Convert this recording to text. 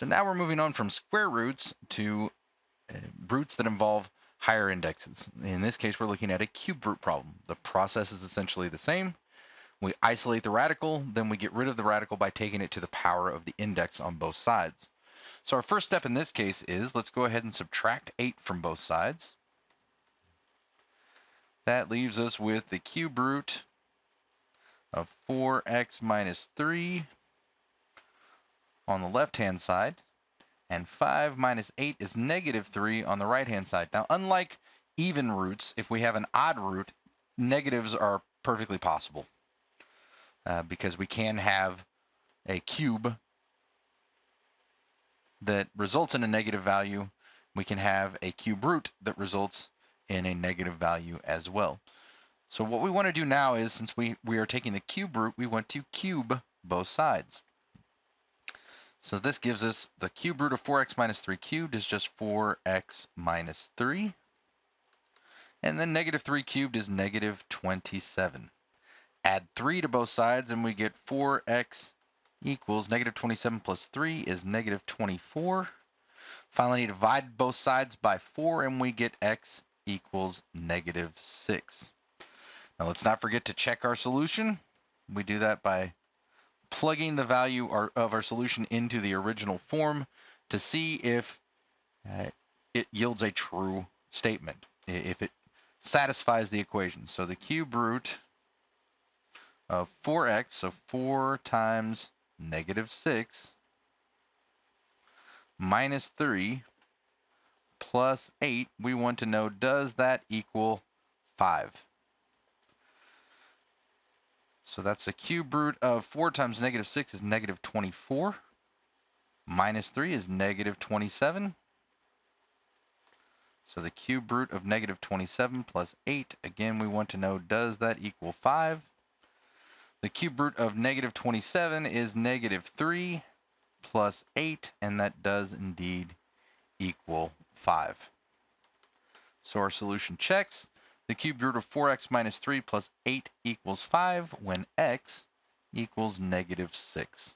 So now we're moving on from square roots to roots that involve higher indexes. In this case, we're looking at a cube root problem. The process is essentially the same. We isolate the radical, then we get rid of the radical by taking it to the power of the index on both sides. So our first step in this case is, let's go ahead and subtract 8 from both sides. That leaves us with the cube root of 4x minus 3 on the left-hand side, and 5 minus 8 is negative 3 on the right-hand side. Now, unlike even roots, if we have an odd root, negatives are perfectly possible because we can have a cube that results in a negative value. We can have a cube root that results in a negative value as well. So what we want to do now is, since we are taking the cube root, we want to cube both sides. So this gives us the cube root of 4x minus 3 cubed is just 4x minus 3. And then negative 3 cubed is negative 27. Add 3 to both sides and we get 4x equals negative 27 plus 3 is negative 24. Finally, divide both sides by 4 and we get x equals negative 6. Now let's not forget to check our solution. We do that by plugging the value of our solution into the original form to see if it yields a true statement, if it satisfies the equation. So the cube root of 4x, so 4 times negative 6 minus 3 plus 8, we want to know, does that equal 5? So that's the cube root of 4 times negative 6 is negative 24. Minus 3 is negative 27. So the cube root of negative 27 plus 8, again, we want to know, does that equal 5? The cube root of negative 27 is negative 3 plus 8, and that does indeed equal 5. So our solution checks. The cube root of 4x minus 3 plus 8 equals 5 when x equals negative 6.